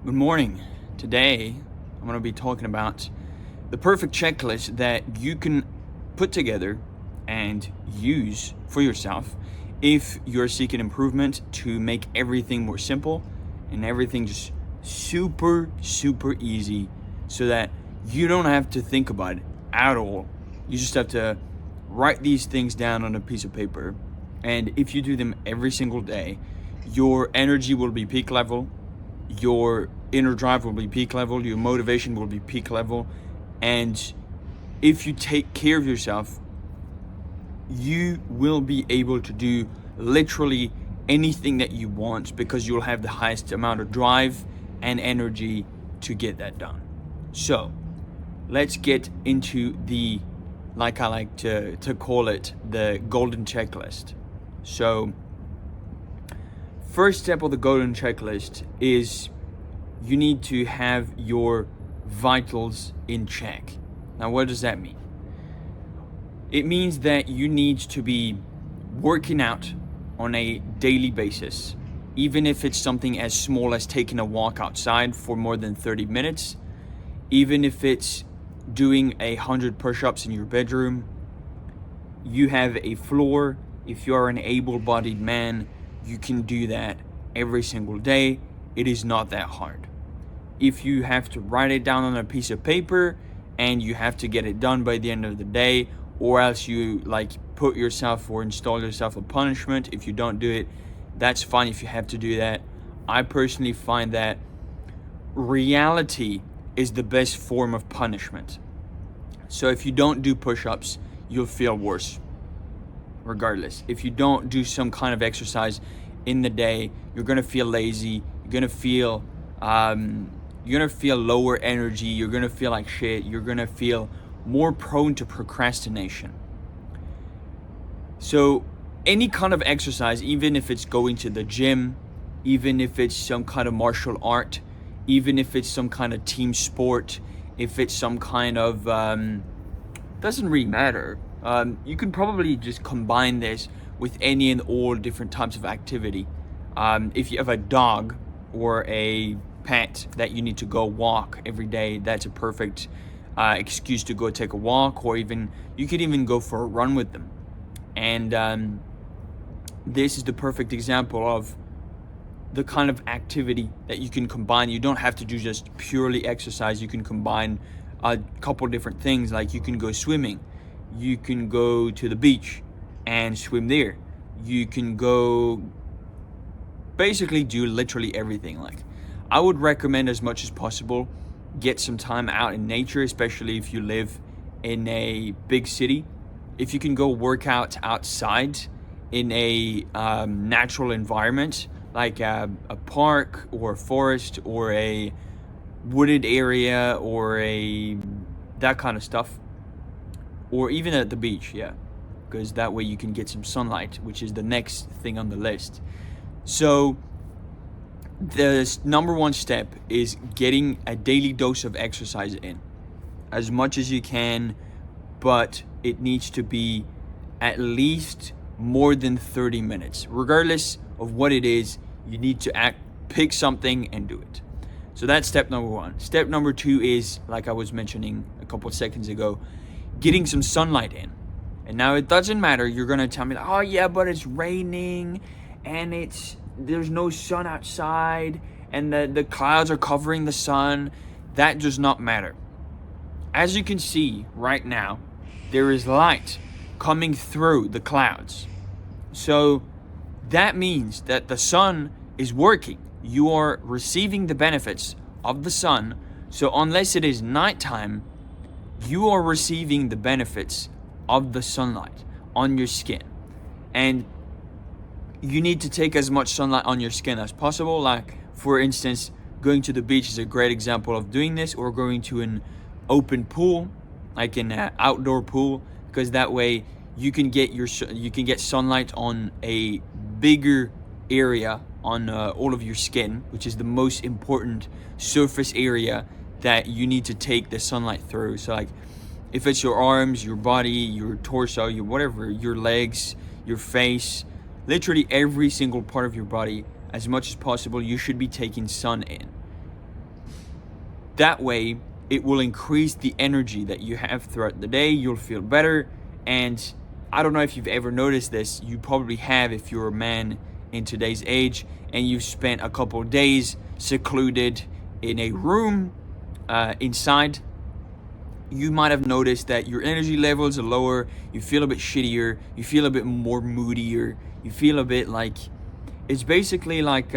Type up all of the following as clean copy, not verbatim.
Good morning. Today, I'm going to be talking about the perfect checklist that you can put together and use for yourself if you're seeking improvement to make everything more simple and everything just super easy so that you don't have to think about it at all. You just have to write these things down on a piece of paper. And if you do them every single day, your energy will be peak level, your inner drive will be peak level, your motivation will be peak level, and if you take care of yourself, you will be able to do literally anything that you want because you'll have the highest amount of drive and energy to get that done. So let's get into the, like I like to call it, the golden checklist. So first step of the golden checklist is you need to have your vitals in check. Now, what does that mean? It means that you need to be working out on a daily basis, even if it's something as small as taking a walk outside for more than 30 minutes, even if it's doing 100 push-ups in your bedroom. You have a floor. If you're an able-bodied man, you can do that every single day. It is not that hard. If you have to write it down on a piece of paper and you have to get it done by the end of the day, or else you put yourself or install yourself a punishment if you don't do it, that's fine if you have to do that. I personally find that reality is the best form of punishment. So if you don't do push-ups, you'll feel worse regardless. If you don't do some kind of exercise in the day, you're gonna feel lazy, you're gonna feel lower energy, you're gonna feel like shit, you're gonna feel more prone to procrastination. So any kind of exercise, even if it's going to the gym, even if it's some kind of martial art, even if it's some kind of team sport, if it's some kind of doesn't really matter. You can probably just combine this with any and all different types of activity. If you have a dog or a pet that you need to go walk every day, that's a perfect excuse to go take a walk, or even you could even go for a run with them. And this is the perfect example of the kind of activity that you can combine. You don't have to do just purely exercise. You can combine a couple different things, like you can go swimming, you can go to the beach and swim there, you can go basically do literally everything. Like, I would recommend as much as possible get some time out in nature, especially if you live in a big city. If you can go work out outside in a natural environment, like a park or a forest or a wooded area or that kind of stuff, or even at the beach, because that way you can get some sunlight, which is the next thing on the list. So the number one step is getting a daily dose of exercise in, as much as you can, but it needs to be at least more than 30 minutes. Regardless of what it is, you need to pick something and do it. So that's step number one. Step number two is, like I was mentioning a couple of seconds ago, getting some sunlight in. And now it doesn't matter, you're gonna tell me, oh yeah, but it's raining and there's no sun outside and the clouds are covering the sun. That does not matter. As you can see right now, there is light coming through the clouds. So that means that the sun is working. You are receiving the benefits of the sun. So unless it is nighttime, you are receiving the benefits of the sunlight on your skin. And you need to take as much sunlight on your skin as possible. Like, for instance, going to the beach is a great example of doing this, or going to an open pool, like an outdoor pool, because that way you can get sunlight on a bigger area on all of your skin, which is the most important surface area that you need to take the sunlight through. So like, if it's your arms, your body, your torso, your whatever, your legs, your face, literally every single part of your body, as much as possible, you should be taking sun in. That way, it will increase the energy that you have throughout the day. You'll feel better. And I don't know if you've ever noticed this. You probably have if you're a man in today's age and you've spent a couple of days secluded in a room inside. You might have noticed that your energy levels are lower. You feel a bit shittier. You feel a bit more moodier. You feel a bit like, it's basically like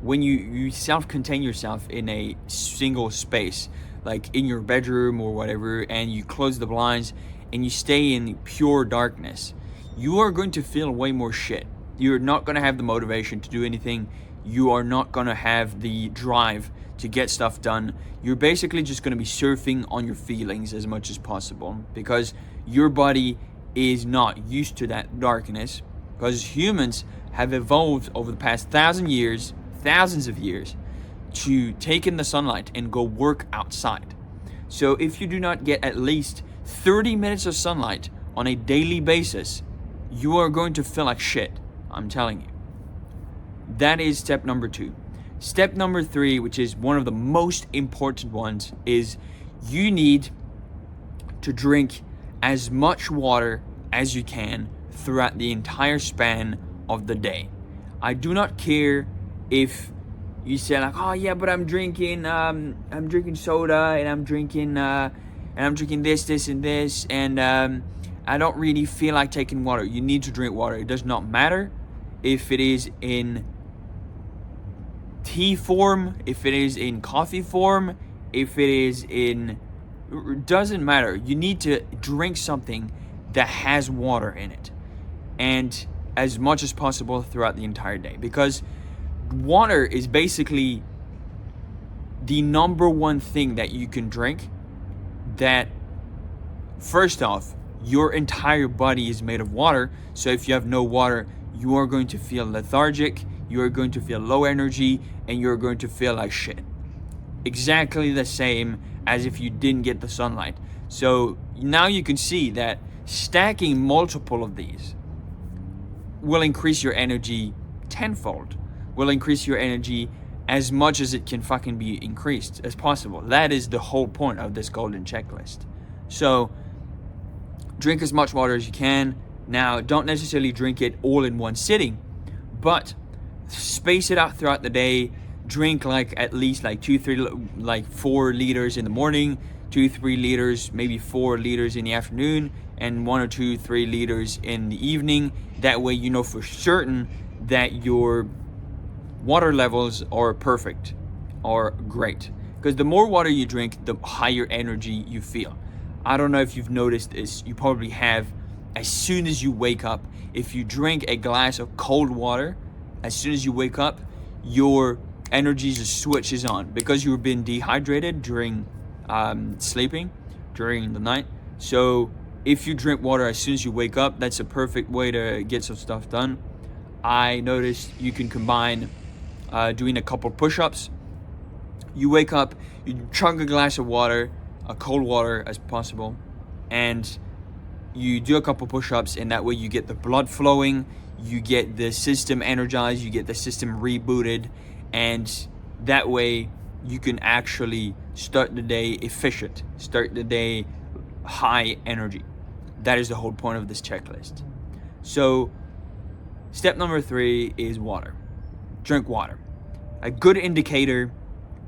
when you self-contain yourself in a single space, like in your bedroom or whatever, and you close the blinds and you stay in pure darkness, you are going to feel way more shit. You're not going to have the motivation to do anything. You are not going to have the drive to get stuff done. You're basically just going to be surfing on your feelings as much as possible because your body is not used to that darkness, because humans have evolved over the past thousands of years to take in the sunlight and go work outside. So if you do not get at least 30 minutes of sunlight on a daily basis, you are going to feel like shit. I'm telling you. That is step number 2. Step number 3, which is one of the most important ones, is you need to drink as much water as you can throughout the entire span of the day. I do not care if you say like, oh yeah, but I'm drinking soda, and I'm drinking this, and this, and I don't really feel like taking water. You need to drink water. It does not matter if it is in tea form, if it is in coffee form, if it is in, it doesn't matter. You need to drink something that has water in it, and as much as possible throughout the entire day, because water is basically the number one thing that you can drink that, first off, your entire body is made of water. So if you have no water, you are going to feel lethargic, you are going to feel low energy, and you're going to feel like shit. Exactly the same as if you didn't get the sunlight. So now you can see that stacking multiple of these will increase your energy tenfold, will increase your energy as much as it can fucking be increased as possible. That is the whole point of this golden checklist. So drink as much water as you can. Now, don't necessarily drink it all in one sitting, but space it out throughout the day. Drink like at least like 4 liters in the morning, 2-3 liters, maybe 4 liters in the afternoon, and 1 or 2, 3 liters in the evening. That way you know for certain that your water levels are perfect or great, because the more water you drink, the higher energy you feel. I don't know if you've noticed this, you probably have. As soon as you wake up, if you drink a glass of cold water, as soon as you wake up, your energy just switches on, because you've been dehydrated during sleeping during the night. So if you drink water as soon as you wake up, that's a perfect way to get some stuff done. I noticed you can combine doing a couple push-ups. You wake up, you chug a glass of water, a cold water as possible, and you do a couple push-ups, and that way you get the blood flowing, you get the system energized, you get the system rebooted, and that way you can actually start the day efficient, start the day high energy. That is the whole point of this checklist. So step number 3 is water. Drink water. A good indicator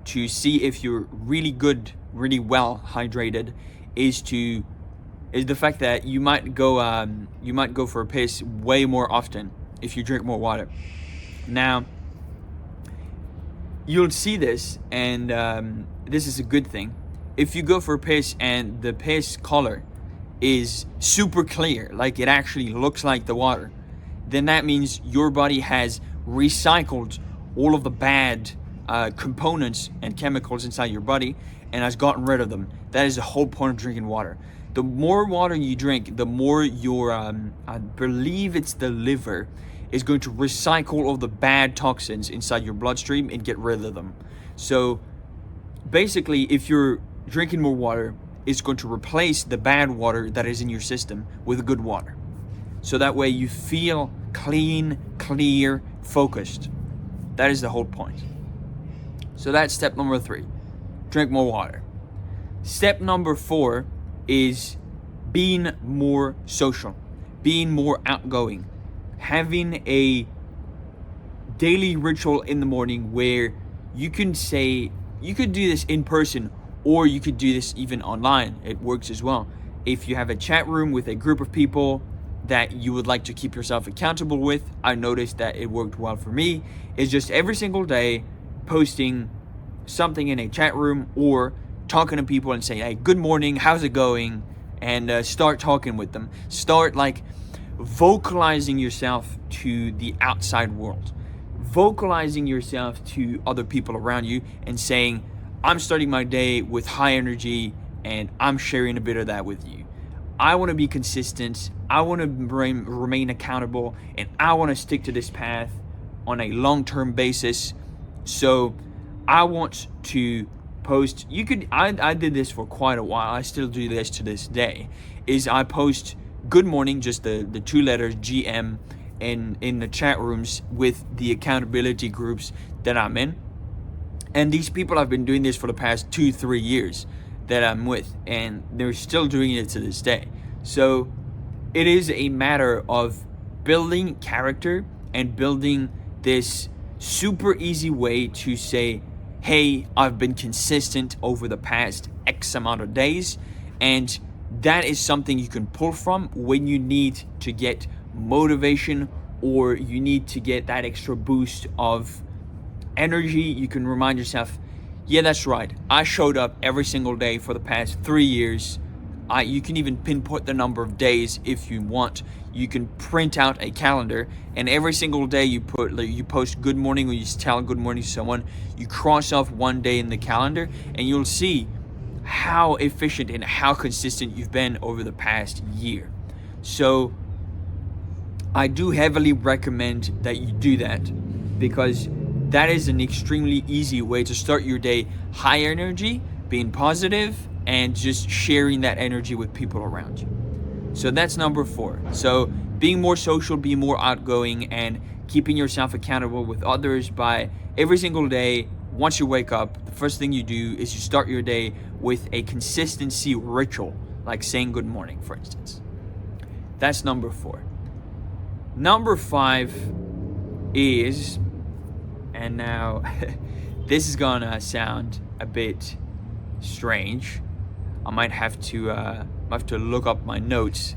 to see if you're really well hydrated is the fact that you might go for a piss way more often if you drink more water. Now, you'll see this, and this is a good thing. If you go for a piss and the piss color is super clear, like it actually looks like the water, then that means your body has recycled all of the bad components and chemicals inside your body and has gotten rid of them. That is the whole point of drinking water. The more water you drink, the more your, I believe it's the liver, is going to recycle all the bad toxins inside your bloodstream and get rid of them. So basically, if you're drinking more water, it's going to replace the bad water that is in your system with good water. So that way you feel clean, clear, focused. That is the whole point. So that's step number 3. drink more water. Step number 4 is being more social, being more outgoing, having a daily ritual in the morning where you can say, you could do this in person or you could do this even online. It works as well. If you have a chat room with a group of people that you would like to keep yourself accountable with, I noticed that it worked well for me. It's just every single day posting something in a chat room or talking to people and saying, hey, good morning, how's it going? And start talking with them. Start like vocalizing yourself to the outside world, vocalizing yourself to other people around you and saying, I'm starting my day with high energy and I'm sharing a bit of that with you. I want to be consistent, I want to remain accountable, and I want to stick to this path on a long-term basis. So I want to post, I did this for quite a while, I still do this to this day, is I post good morning, just the 2 letters GM, in the chat rooms with the accountability groups that I'm in. And these people have been doing this for the past 2-3 years that I'm with, and they're still doing it to this day. So it is a matter of building character and building this super easy way to say, hey, I've been consistent over the past X amount of days. And that is something you can pull from when you need to get motivation or you need to get that extra boost of energy. You can remind yourself, yeah, that's right, I showed up every single day for the past 3 years. You can even pinpoint the number of days if you want. You can print out a calendar, and every single day you post good morning, or you tell good morning to someone, you cross off one day in the calendar, and you'll see how efficient and how consistent you've been over the past year. So I do heavily recommend that you do that, because that is an extremely easy way to start your day high energy, being positive, and just sharing that energy with people around you. So that's number 4. So being more social, being more outgoing, and keeping yourself accountable with others by every single day. Once you wake up, the first thing you do is you start your day with a consistency ritual, like saying good morning, for instance. That's number 4. Number 5 is, and now this is gonna sound a bit strange. I might have to look up my notes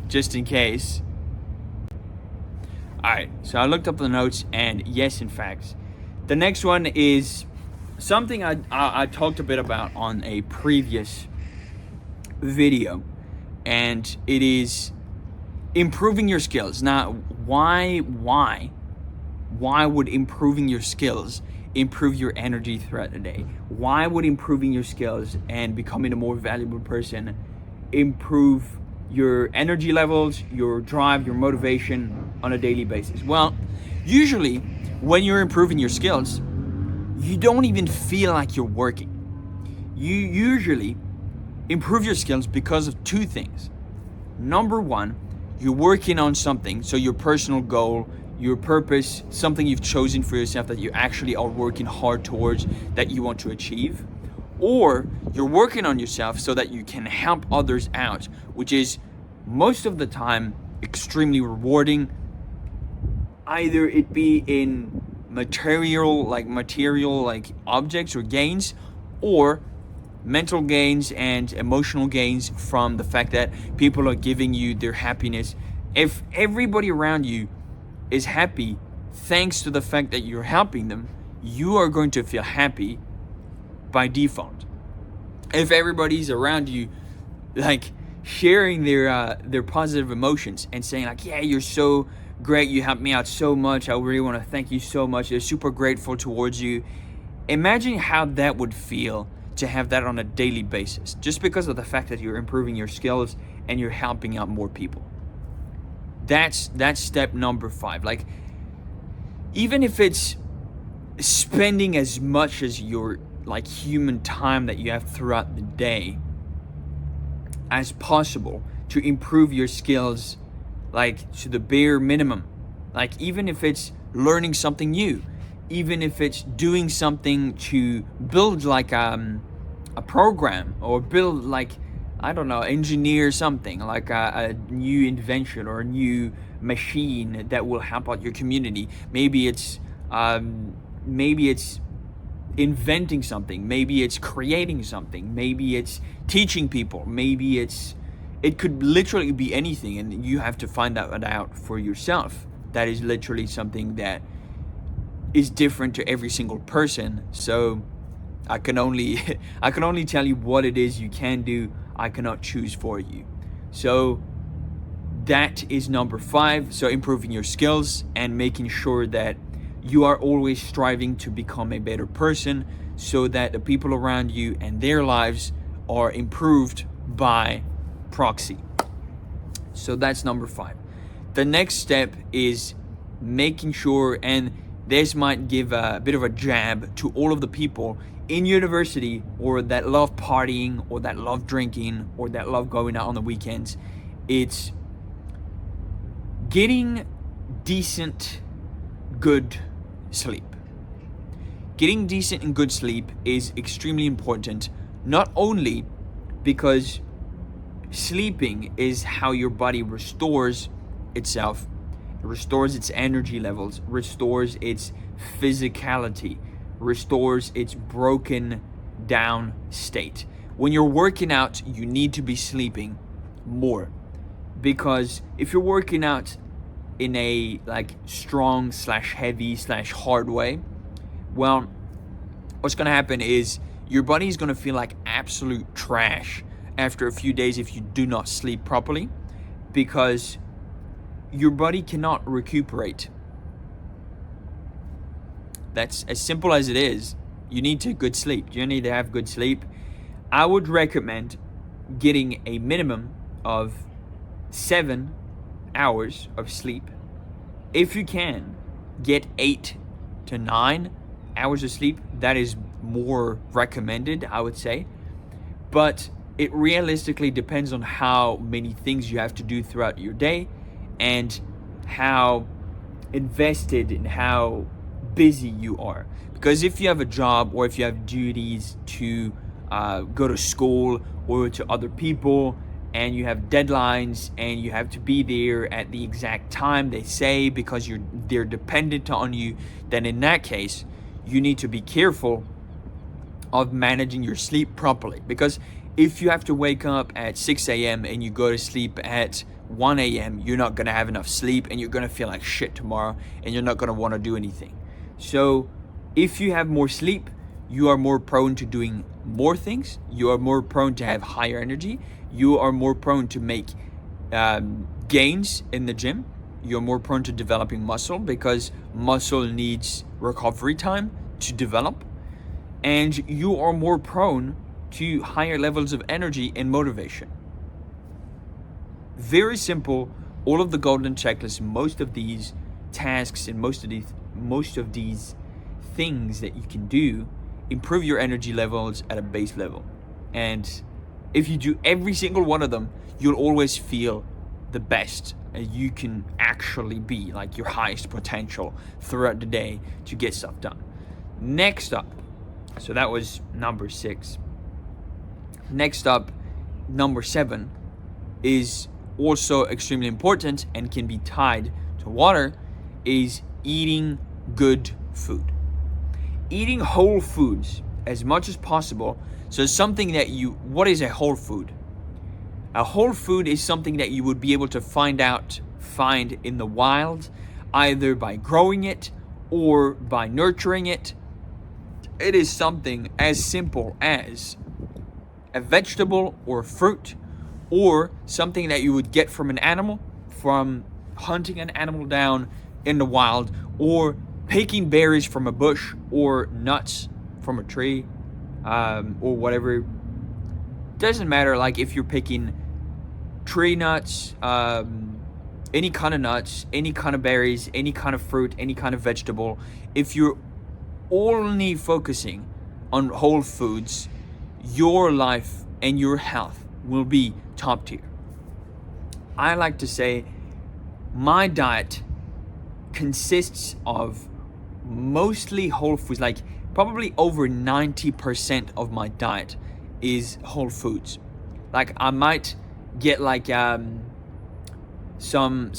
just in case. Alright, so I looked up the notes, and yes, in fact, the next one is something I talked a bit about on a previous video, and it is improving your skills. Now, why would improving your skills improve your energy throughout the day? Why would improving your skills and becoming a more valuable person improve your energy levels, your drive, your motivation on a daily basis? Well, usually when you're improving your skills, you don't even feel like you're working. You usually improve your skills because of 2 things. Number 1, you're working on something, so your personal goal, your purpose, something you've chosen for yourself that you actually are working hard towards, that you want to achieve. Or you're working on yourself so that you can help others out, which is most of the time extremely rewarding. Either it be in material like objects or gains, or mental gains and emotional gains from the fact that people are giving you their happiness. If everybody around you is happy thanks to the fact that you're helping them, you are going to feel happy by default. If everybody's around you like sharing their positive emotions and saying like, yeah, you're so great, you helped me out so much, I really want to thank you so much, they're super grateful towards you. Imagine how that would feel to have that on a daily basis, just because of the fact that you're improving your skills and you're helping out more people. That's step number 5. Like, even if it's spending as much as your like human time that you have throughout the day as possible to improve your skills, like to the bare minimum. Like, even if it's learning something new, even if it's doing something to build like a program, or build like, I don't know, engineer something like a new invention or a new machine that will help out your community. Maybe it's inventing something, maybe it's creating something, maybe it's teaching people, it could literally be anything, and you have to find that out for yourself. That is literally something that is different to every single person. So I can only tell you what it is you can do. I cannot choose for you. So that is number 5. So improving your skills and making sure that you are always striving to become a better person, so that the people around you and their lives are improved by proxy. So that's number 5. The next step is making sure, and this might give a bit of a jab to all of the people in university, or that love partying, or that love drinking, or that love going out on the weekends. It's getting decent, good sleep. Getting decent and good sleep is extremely important, not only because sleeping is how your body restores itself, it restores its energy levels, restores its physicality, restores its broken down state. When you're working out, you need to be sleeping more, because if you're working out in a like strong / heavy / hard way, well, what's gonna happen is your body is gonna feel like absolute trash after a few days if you do not sleep properly, because your body cannot recuperate. That's as simple as it is. You need to good sleep. You need to have good sleep. I would recommend getting a minimum of 7 hours of sleep. If you can get 8 to 9 hours of sleep, that is more recommended, I would say. But it realistically depends on how many things you have to do throughout your day, and how invested and how busy you are. Because if you have a job, or if you have duties to go to school or to other people, and you have deadlines and you have to be there at the exact time they say because they're dependent on you, then in that case you need to be careful of managing your sleep properly. Because if you have to wake up at 6 a.m. and you go to sleep at 1 a.m., you're not going to have enough sleep, and you're going to feel like shit tomorrow, and you're not going to want to do anything. So if you have more sleep, you are more prone to doing more things. You are more prone to have higher energy. You are more prone to make gains in the gym. You're more prone to developing muscle, because muscle needs recovery time to develop. And you are more prone to higher levels of energy and motivation. Very simple. All of the golden checklists, most of these tasks and most of these things that you can do improve your energy levels at a base level. And if you do every single one of them, you'll always feel the best, and you can actually be like your highest potential throughout the day to get stuff done. Next up, so that was number 6. Next up, number 7 is also extremely important and can be tied to water, is eating good food. Eating whole foods as much as possible. So something that what is a whole food? A whole food is something that you would be able to find in the wild, either by growing it or by nurturing it. It is something as simple as a vegetable or fruit, or something that you would get from an animal, from hunting an animal down in the wild, or picking berries from a bush, or nuts from a tree, or whatever. Doesn't matter, like if you're picking tree nuts, any kind of nuts, any kind of berries, any kind of fruit, any kind of vegetable. If you're only focusing on whole foods, your life and your health will be top tier. I like to say my diet consists of mostly whole foods. Like probably over 90% of my diet is whole foods. Like I might get like some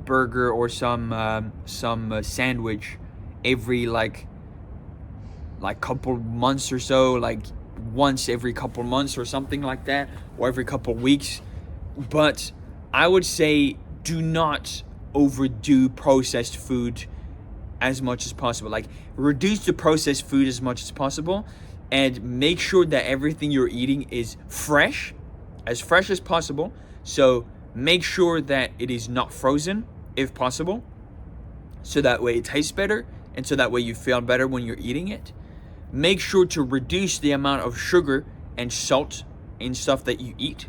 burger or some sandwich every like couple months or so, like once every couple months or something like that, or every couple weeks. But I would say do not overdo processed food as much as possible. Like reduce the processed food as much as possible, and make sure that everything you're eating is fresh as possible. So make sure that it is not frozen if possible, so that way it tastes better and so that way you feel better when you're eating it. Make sure to reduce the amount of sugar and salt in stuff that you eat.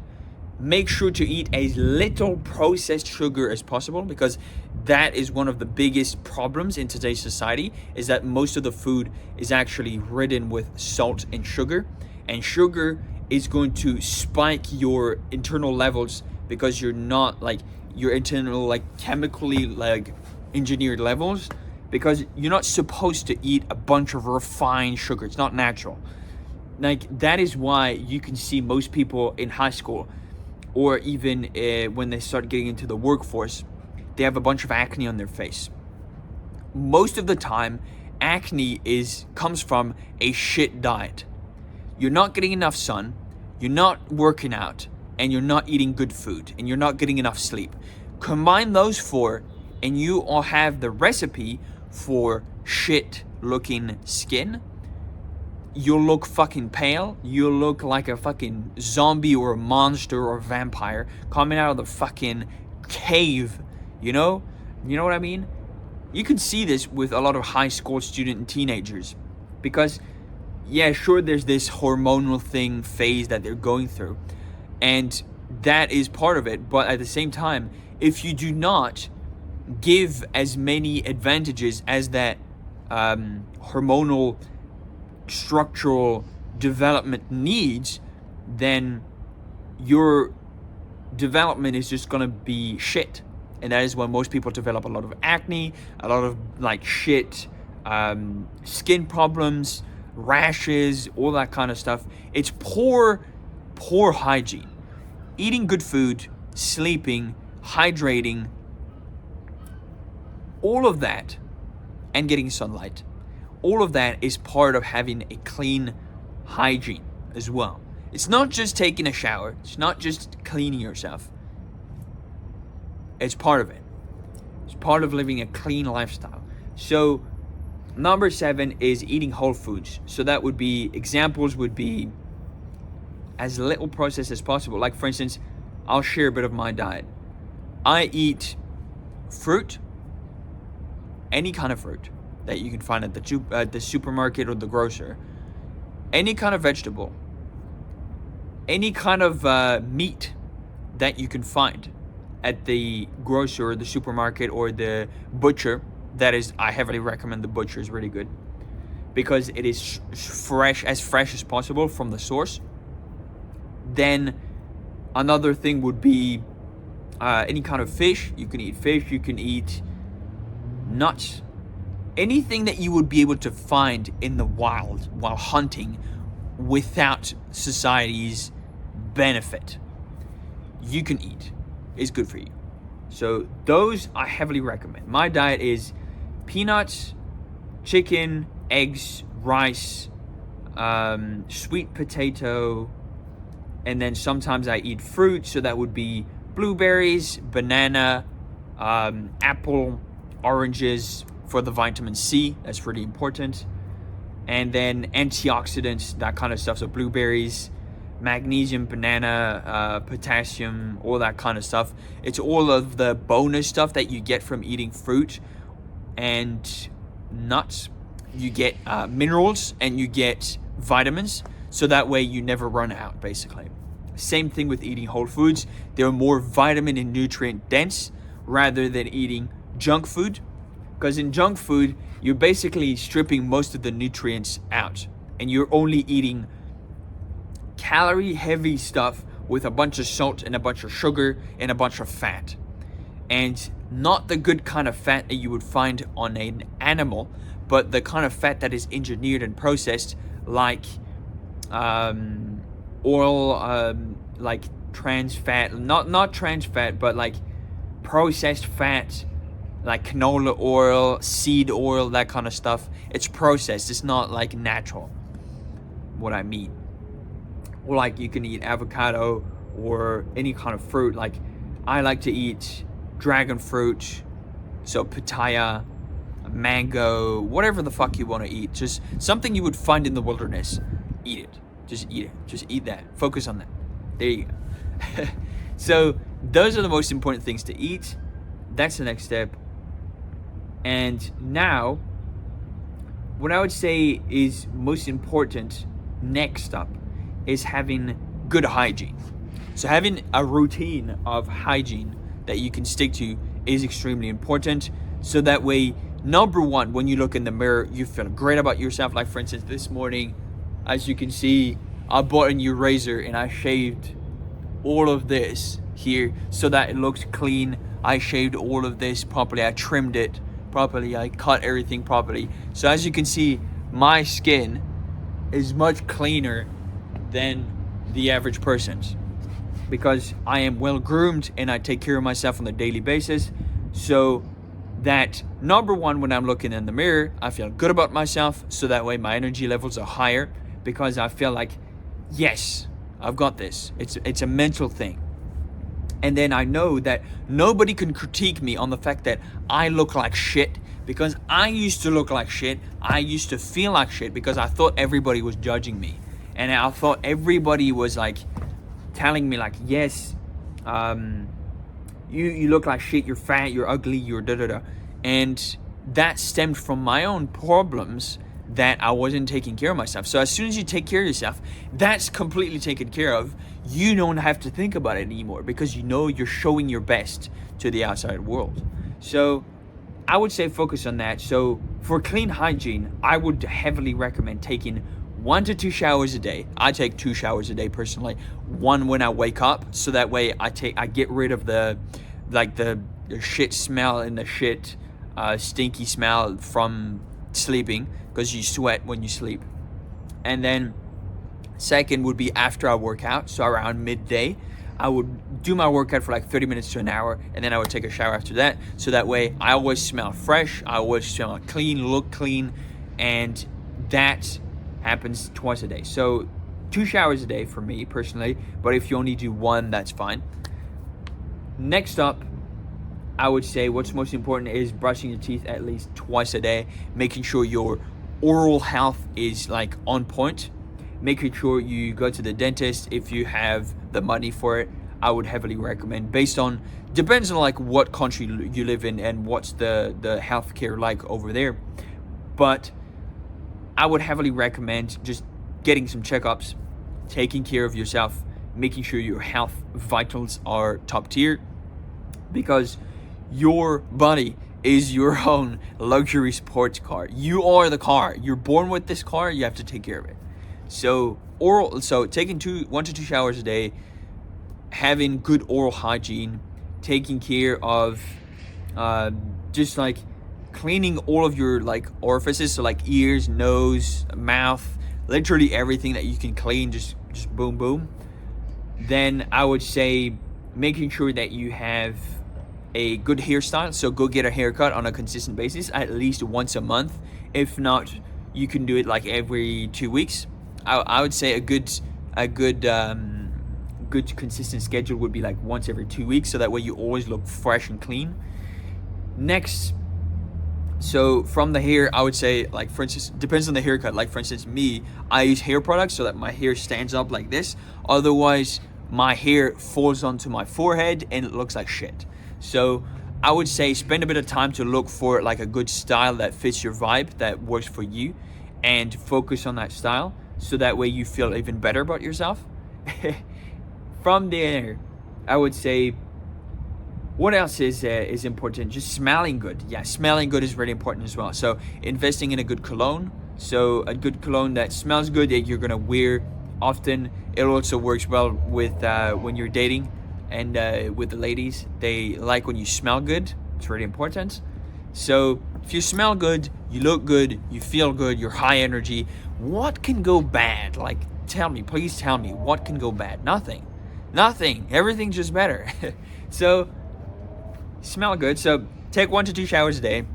Make sure to eat as little processed sugar as possible, because that is one of the biggest problems in today's society, is that most of the food is actually ridden with salt and sugar is going to spike your internal levels, because you're not like your internal like chemically like engineered levels, because you're not supposed to eat a bunch of refined sugar. It's not natural. Like that is why you can see most people in high school, or even when they start getting into the workforce, they have a bunch of acne on their face. Most of the time, acne comes from a shit diet. You're not getting enough sun, you're not working out, and you're not eating good food, and you're not getting enough sleep. Combine those four, and you all have the recipe for shit looking skin. You'll look fucking pale. You'll look like a fucking zombie or a monster or a vampire coming out of the fucking cave, you know? You know what I mean? You can see this with a lot of high school student and teenagers, because yeah, sure, there's this hormonal phase that they're going through, and that is part of it. But at the same time, if you do not give as many advantages as that hormonal structural development needs, then your development is just gonna be shit. And that is when most people develop a lot of acne, a lot of like shit skin problems, rashes, all that kind of stuff. It's poor hygiene. Eating good food, sleeping, hydrating, all of that, and getting sunlight, all of that is part of having a clean hygiene as well. It's not just taking a shower. It's not just cleaning yourself. It's part of it. It's part of living a clean lifestyle. So number 7 is eating whole foods. So that would be, examples would be as little processed as possible. Like for instance, I'll share a bit of my diet. I eat fruit, any kind of fruit that you can find at the supermarket or the grocer, any kind of vegetable, any kind of meat that you can find at the grocer or the supermarket or the butcher. That is, I heavily recommend the butcher, is really good, because it is fresh as possible from the source. Then another thing would be any kind of fish. You can eat fish, you can eat nuts, anything that you would be able to find in the wild while hunting without society's benefit, you can eat. Is good for you. So those I heavily recommend. My diet is peanuts, chicken, eggs, rice, sweet potato, and then sometimes I eat fruit. So that would be blueberries, banana, apple, oranges for the vitamin C. That's really important. And then antioxidants, that kind of stuff. So blueberries, magnesium, banana, potassium, all that kind of stuff. It's all of the bonus stuff that you get from eating fruit and nuts. You get minerals and you get vitamins, so that way you never run out, basically. Same thing with eating whole foods. They're more vitamin and nutrient dense rather than eating junk food, because in junk food you're basically stripping most of the nutrients out and you're only eating calorie heavy stuff with a bunch of salt and a bunch of sugar and a bunch of fat. and not the good kind of fat that you would find on an animal, but the kind of fat that is engineered and processed, like oil, like trans fat, not trans fat, but like processed fat, like canola oil, seed oil, that kind of stuff. It's processed. It's not like natural. What I mean, or like you can eat avocado or any kind of fruit. Like I like to eat dragon fruit, so pitaya, mango, whatever the fuck you want to eat. Just something you would find in the wilderness. Eat it. Just eat it. Just eat that. Focus on that. There you go. So those are the most important things to eat. That's the next step. And now, what I would say is most important next up is having good hygiene. So having a routine of hygiene that you can stick to is extremely important. So that way, number one, when you look in the mirror, you feel great about yourself. Like for instance, this morning, as you can see, I bought a new razor and I shaved all of this here so that it looks clean. I shaved all of this properly. I trimmed it properly. I cut everything properly. So as you can see, my skin is much cleaner than the average person's, because I am well groomed and I take care of myself on a daily basis. So that number one, when I'm looking in the mirror, I feel good about myself, so that way my energy levels are higher, because I feel like, yes, I've got this. It's a mental thing. And then I know that nobody can critique me on the fact that I look like shit, because I used to look like shit. I used to feel like shit because I thought everybody was judging me. And I thought everybody was like telling me like, yes, you look like shit, you're fat, you're ugly, you're da-da-da. And that stemmed from my own problems, that I wasn't taking care of myself. So as soon as you take care of yourself, that's completely taken care of. You don't have to think about it anymore, because you know you're showing your best to the outside world. So I would say focus on that. So for clean hygiene, I would heavily recommend taking 1 to 2 showers a day. I take 2 showers a day personally. One when I wake up, so that way I get rid of the shit smell and the shit stinky smell from sleeping, because you sweat when you sleep. And then second would be after I work out, so around midday I would do my workout for like 30 minutes to an hour, and then I would take a shower after that, so that way I always smell fresh, I always smell clean, look clean. And that happens twice a day. So 2 showers a day for me personally, but if you only do 1, that's fine. Next up, I would say what's most important is brushing your teeth at least twice a day, making sure your oral health is like on point, making sure you go to the dentist if you have the money for it. I would heavily recommend, depends on like what country you live in and what's the healthcare like over there, but I would heavily recommend just getting some checkups, taking care of yourself, making sure your health vitals are top tier, because your body is your own luxury sports car. You are the car. You're born with this car. You have to take care of it. So taking 1 to 2 showers a day, having good oral hygiene, taking care of just like cleaning all of your like orifices, so like ears, nose, mouth, literally everything that you can clean, just boom boom. Then I would say making sure that you have a good hairstyle, so go get a haircut on a consistent basis at least once a month. If not, you can do it like every 2 weeks. I would say a good consistent schedule would be like once every 2 weeks, so that way you always look fresh and clean. Next, so from the hair, I would say, like for instance, depends on the haircut. Like for instance, me, I use hair products so that my hair stands up like this. Otherwise, my hair falls onto my forehead and it looks like shit. So I would say spend a bit of time to look for like a good style that fits your vibe, that works for you, and focus on that style, so that way you feel even better about yourself. From there, I would say, what else is important? Just smelling good. Yeah, smelling good is really important as well. So investing in a good cologne. So a good cologne that smells good, that you're gonna wear often. It also works well with when you're dating. and with the ladies, they like when you smell good. It's really important. So if you smell good, you look good, you feel good, you're high energy, what can go bad? Like, tell me, please tell me, what can go bad? Nothing. Everything's just better. So smell good. So take 1 to 2 showers a day.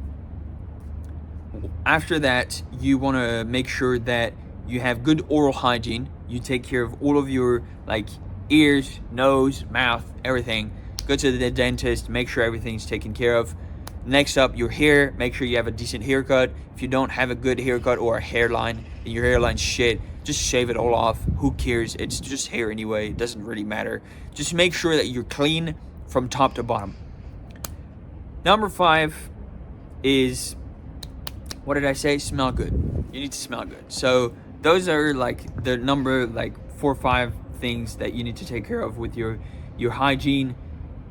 After that, you want to make sure that you have good oral hygiene. You take care of all of your like ears, nose, mouth, everything. Go to the dentist, make sure everything's taken care of. Next up, your hair. Make sure you have a decent haircut. If you don't have a good haircut or a hairline and your hairline's shit, just shave it all off. Who cares? It's just hair anyway. It doesn't really matter. Just make sure that you're clean from top to bottom. Number 5 is, what did I say? Smell good. You need to smell good. So those are like the number like 4 or 5 things that you need to take care of with your hygiene,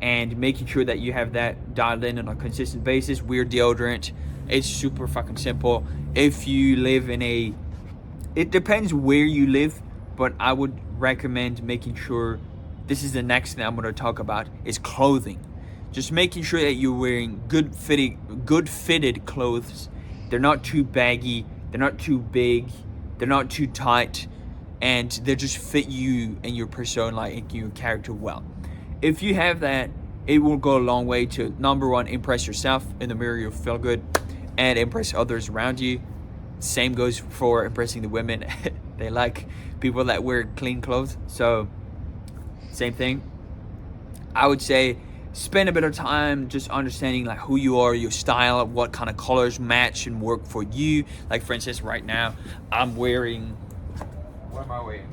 and making sure that you have that dialed in on a consistent basis. Wear deodorant. It's super fucking simple. If you live in it depends where you live, but I would recommend making sure, this is the next thing I'm going to talk about, is clothing. Just making sure that you're wearing good fitted clothes. They're not too baggy, they're not too big, they're not too tight, and they just fit you and your persona and your character well. If you have that, it will go a long way to, number 1, impress yourself in the mirror. You'll feel good, and impress others around you. Same goes for impressing the women. They like people that wear clean clothes. So same thing. I would say spend a bit of time just understanding like who you are, your style, what kind of colors match and work for you. Like for instance, right now I'm wearing, what am I wearing?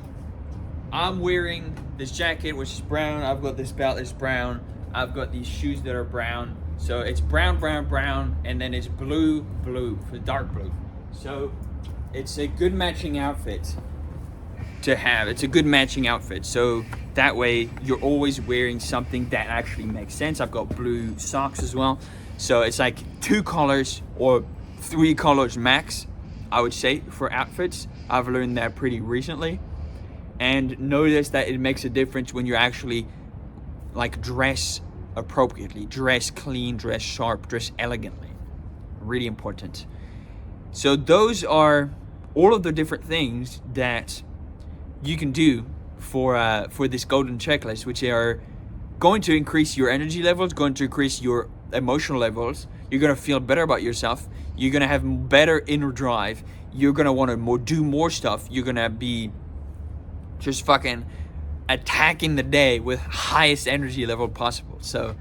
I'm wearing this jacket which is brown. I've got this belt that's brown. I've got these shoes that are brown. So it's brown, and then it's blue, for dark blue. So it's a good matching outfit to have. It's a good matching outfit. So that way you're always wearing something that actually makes sense. I've got blue socks as well. So it's like 2 colors or 3 colors max, I would say, for outfits. I've learned that pretty recently. And notice that it makes a difference when you actually like dress appropriately, dress clean, dress sharp, dress elegantly. Really important. So those are all of the different things that you can do for this golden checklist, which are going to increase your energy levels, going to increase your emotional levels. You're going to feel better about yourself. You're going to have better inner drive. You're going to want to do more stuff. You're going to be just fucking attacking the day with highest energy level possible. So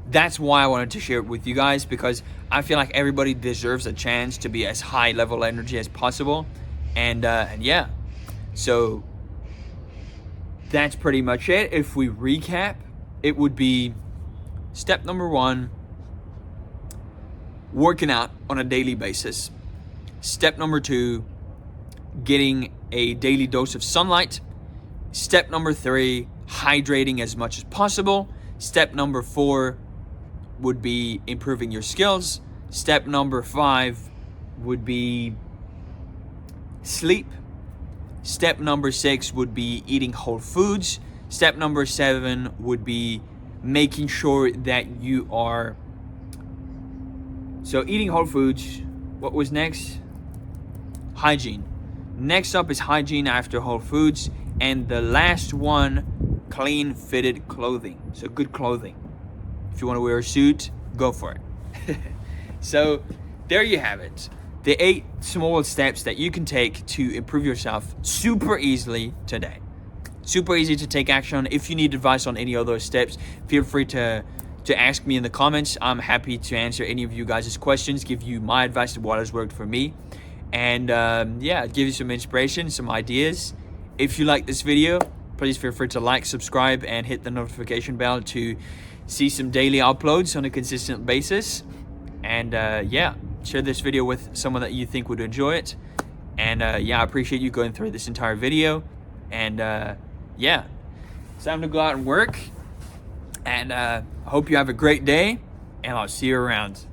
that's why I wanted to share it with you guys, because I feel like everybody deserves a chance to be as high level energy as possible. And yeah, so that's pretty much it. If we recap, it would be step number 1, working out on a daily basis. Step number 2, getting a daily dose of sunlight. Step number 3, hydrating as much as possible. Step number 4 would be improving your skills. Step number 5 would be sleep. Step number 6 would be eating whole foods. Step number 7 would be making sure that you are, so eating whole foods. What was next? Hygiene. Next up is hygiene after whole foods. And the last one, clean fitted clothing. So good clothing. If you want to wear a suit, go for it. So there you have it. The 8 small steps that you can take to improve yourself super easily today. Super easy to take action on. If you need advice on any of those steps, feel free to ask me in the comments. I'm happy to answer any of you guys' questions, give you my advice to what has worked for me. And yeah, give you some inspiration, some ideas. If you like this video, please feel free to like, subscribe, and hit the notification bell to see some daily uploads on a consistent basis. And yeah, share this video with someone that you think would enjoy it. And yeah, I appreciate you going through this entire video. And yeah, it's time to go out and work. And I hope you have a great day, and I'll see you around.